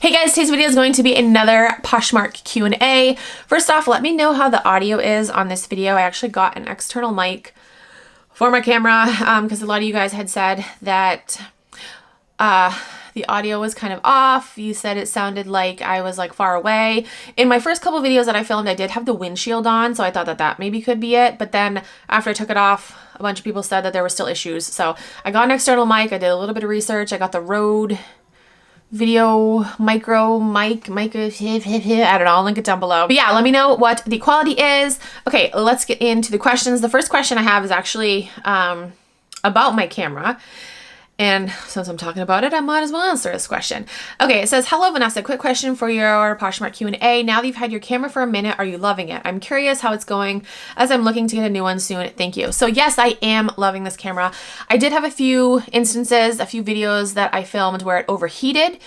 Hey guys, today's video is going to be another Poshmark Q&A. First off, let me know how the audio is on this video. I actually got an external mic for my camera because a lot of you guys had said that the audio was kind of off. You said it sounded like I was like far away. In my first couple videos that I filmed, I did have the windshield on, so I thought that that maybe could be it. But then after I took it off, a bunch of people said that there were still issues. So I got an external mic. I did a little bit of research. I got the Rode video micro mic, I don't know, I'll link it down below. But yeah, let me know what the quality is. Okay, let's get into the questions. The first question I have is actually about my camera. And since I'm talking about it, I might as well answer this question. Okay, it says, hello Vanessa, quick question for your Poshmark Q&A. Now that you've had your camera for a minute, are you loving it? I'm curious how it's going as I'm looking to get a new one soon. Thank you. So yes, I am loving this camera. I did have a few instances, a few videos that I filmed where it overheated,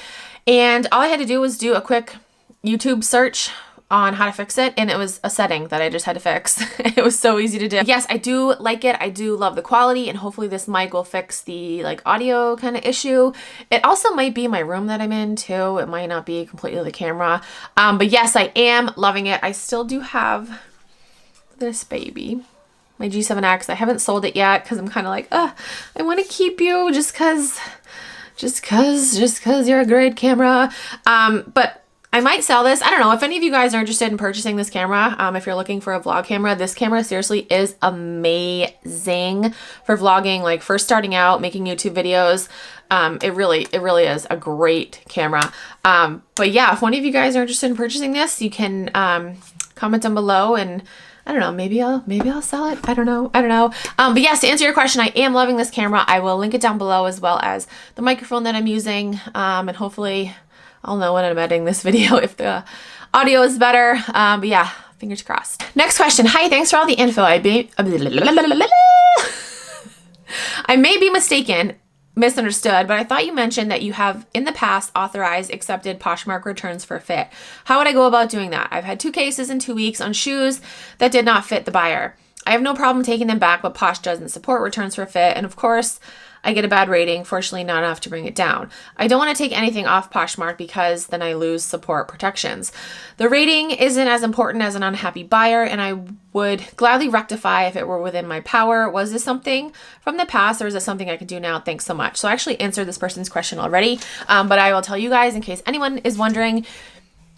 and all I had to do was do a quick YouTube search on how to fix it, and it was a setting that I just had to fix. It was so easy to do. Yes, I do like it. I do love the quality, and hopefully this mic will fix the like audio kind of issue. It also might be my room that I'm in too. It might not be completely the camera. But yes, I am loving it. I still do have this baby, my G7X. I haven't sold it yet because I'm kind of like, I want to keep you just cause you're a great camera. But I might sell this. I don't know if any of you guys are interested in purchasing this camera. If you're looking for a vlog camera, this camera seriously is amazing for vlogging, like first starting out, making YouTube videos. It really is a great camera. But yeah, if one of you guys are interested in purchasing this, you can comment down below, and I don't know, maybe I'll sell it. I don't know. But yes, to answer your question, I am loving this camera. I will link it down below, as well as the microphone that I'm using, and hopefully I'll know when I'm editing this video if the audio is better. But yeah, fingers crossed. Next question. Hi, thanks for all the info. I may be misunderstood, but I thought you mentioned that you have in the past authorized, accepted Poshmark returns for fit. How would I go about doing that? I've had 2 cases in 2 weeks on shoes that did not fit the buyer. I have no problem taking them back, but Posh doesn't support returns for fit. And of course, I get a bad rating, fortunately not enough to bring it down. I don't want to take anything off Poshmark because then I lose support protections. The rating isn't as important as an unhappy buyer, and I would gladly rectify if it were within my power. Was this something from the past, or is it something I can do now? Thanks so much. So I actually answered this person's question already, but I will tell you guys in case anyone is wondering.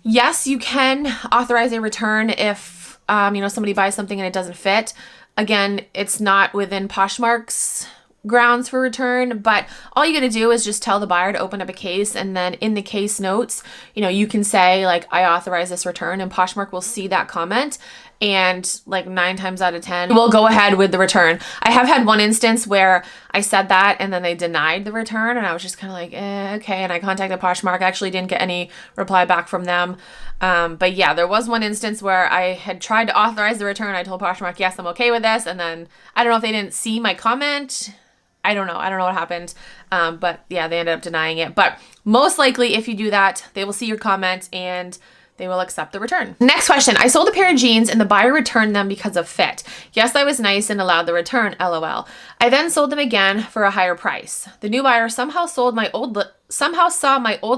Yes, you can authorize a return if somebody buys something and it doesn't fit. Again, it's not within Poshmark's grounds for return, but all you gotta do is just tell the buyer to open up a case, and then in the case notes, you can say like, I authorize this return, and Poshmark will see that comment, and like 9 times out of 10 we'll go ahead with the return. I have had one instance where I said that and then they denied the return, and I was just kind of like, okay, and I contacted Poshmark. I actually didn't get any reply back from them. But yeah, there was one instance where I had tried to authorize the return. I told Poshmark, yes, I'm okay with this, and then I don't know if they didn't see my comment. I don't know what happened, but yeah, they ended up denying it. But most likely, if you do that, they will see your comment and they will accept the return. Next question. I sold a pair of jeans and the buyer returned them because of fit. Yes, I was nice and allowed the return, LOL. I then sold them again for a higher price. The new buyer somehow saw my old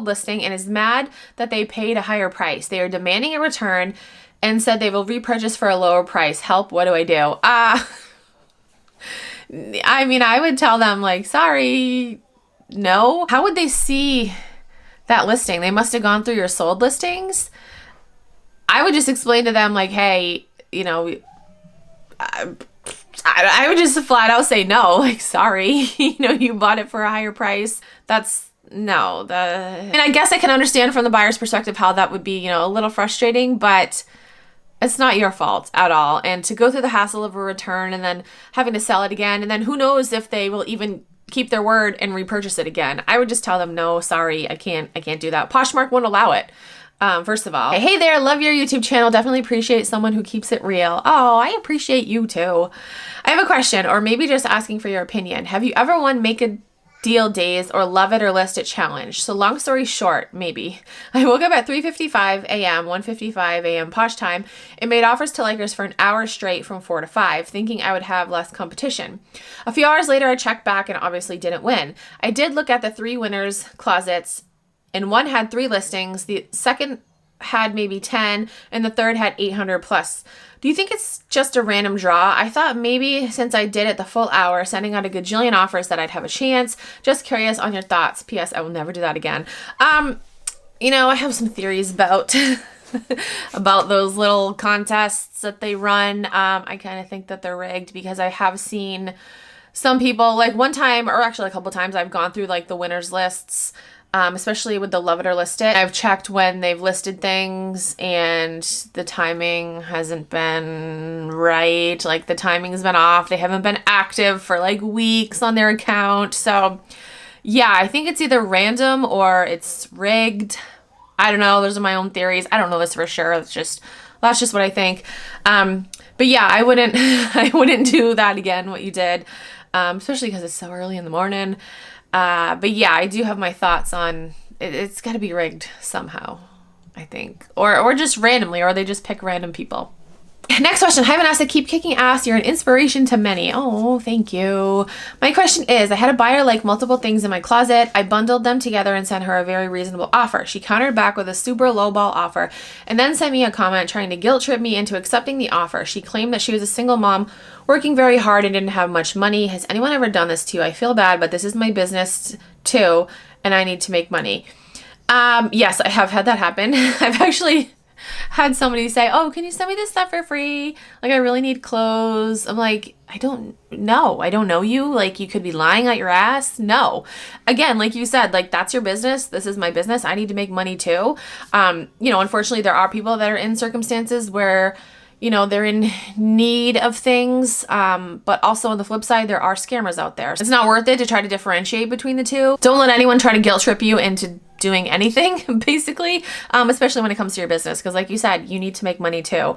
listing and is mad that they paid a higher price. They are demanding a return and said they will repurchase for a lower price. Help, what do I do? I mean, I would tell them like, sorry, no. How would they see that listing? They must have gone through your sold listings. I would just explain to them like, hey, I would just flat out say no, like, sorry, you bought it for a higher price. And I guess I can understand from the buyer's perspective how that would be, a little frustrating, but it's not your fault at all. And to go through the hassle of a return and then having to sell it again, and then who knows if they will even keep their word and repurchase it again. I would just tell them, no, sorry, I can't do that. Poshmark won't allow it. First of all, hey there, love your YouTube channel. Definitely appreciate someone who keeps it real. Oh, I appreciate you too. I have a question, or maybe just asking for your opinion. Have you ever won Make a Deal days or love it or list it challenge? So long story short, maybe. I woke up at 3:55 a.m., 1:55 a.m. Posh time, and made offers to likers for an hour straight from 4 to 5, thinking I would have less competition. A few hours later, I checked back and obviously didn't win. I did look at the 3 winners' closets and one had 3 listings. The second had maybe 10, and the third had 800 plus. Do you think it's just a random draw? I thought maybe since I did it the full hour, sending out a gajillion offers, that I'd have a chance. Just curious on your thoughts. P.S. I will never do that again. You know, I have some theories about about those little contests that they run. I kind of think that they're rigged, because I have seen some people, like one time, or actually a couple times, I've gone through like the winners lists, especially with the Love It or List It. I've checked when they've listed things and the timing hasn't been right. Like the timing's been off. They haven't been active for like weeks on their account. So yeah, I think it's either random or it's rigged. I don't know. Those are my own theories. I don't know this for sure. That's just what I think. But yeah, I wouldn't do that again, what you did, especially because it's so early in the morning. But yeah, I do have my thoughts on it. It's got to be rigged somehow, I think, or just randomly, or they just pick random people. Next question. Hi Vanessa, keep kicking ass. You're an inspiration to many. Oh, thank you. My question is, I had a buyer like multiple things in my closet. I bundled them together and sent her a very reasonable offer. She countered back with a super lowball offer and then sent me a comment trying to guilt trip me into accepting the offer. She claimed that she was a single mom working very hard and didn't have much money. Has anyone ever done this to you? I feel bad, but this is my business too, and I need to make money. Yes, I have had that happen. I've actually had somebody say, oh, can you send me this stuff for free? Like, I really need clothes. I'm like, I don't know. I don't know you. Like, you could be lying at your ass. No. Again, like you said, like, that's your business. This is my business. I need to make money too. You know, unfortunately, there are people that are in circumstances where, you know, they're in need of things. But also on the flip side, there are scammers out there. It's not worth it to try to differentiate between the two. Don't let anyone try to guilt trip you into doing anything, basically, especially when it comes to your business, because like you said, you need to make money too.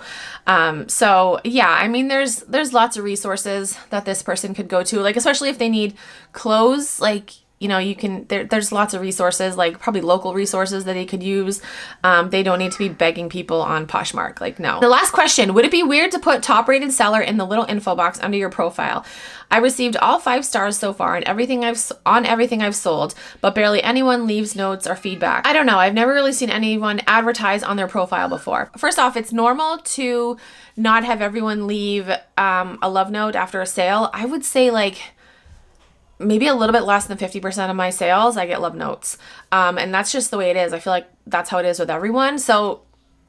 So yeah, I mean, there's lots of resources that this person could go to, like especially if they need clothes, like, you know, you can, there's lots of resources, like probably local resources that they could use. They don't need to be begging people on Poshmark. Like, no. The last question, would it be weird to put top rated seller in the little info box under your profile? I received all 5 stars so far on everything I've sold, but barely anyone leaves notes or feedback. I don't know. I've never really seen anyone advertise on their profile before. First off, it's normal to not have everyone leave a love note after a sale. I would say like maybe a little bit less than 50% of my sales, I get love notes. And that's just the way it is. I feel like that's how it is with everyone. So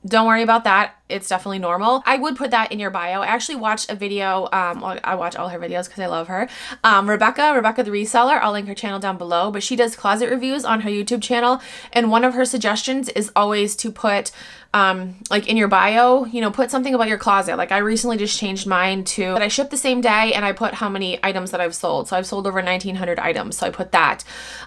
don't worry about that. It's definitely normal. I would put that in your bio. I actually watched a video. Well, I watch all her videos because I love her. Rebecca the reseller. I'll link her channel down below, but she does closet reviews on her YouTube channel. And one of her suggestions is always to put, like in your bio, you know, put something about your closet. Like I recently just changed mine to that I ship the same day, and I put how many items that I've sold. So I've sold over 1,900 items. So I put that.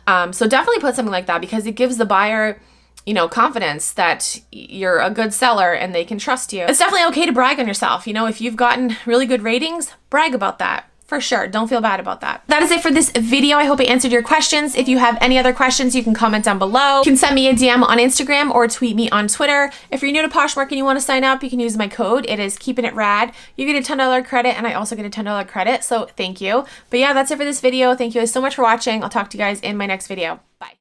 So definitely put something like that, because it gives the buyer, you know, confidence that you're a good seller and they can trust you. It's definitely okay to brag on yourself. You know, if you've gotten really good ratings, brag about that. For sure. Don't feel bad about that. That is it for this video. I hope I answered your questions. If you have any other questions, you can comment down below. You can send me a DM on Instagram or tweet me on Twitter. If you're new to Poshmark and you want to sign up, you can use my code. It is KeepinItRad. You get a $10 credit, and I also get a $10 credit. So thank you. But yeah, that's it for this video. Thank you guys so much for watching. I'll talk to you guys in my next video.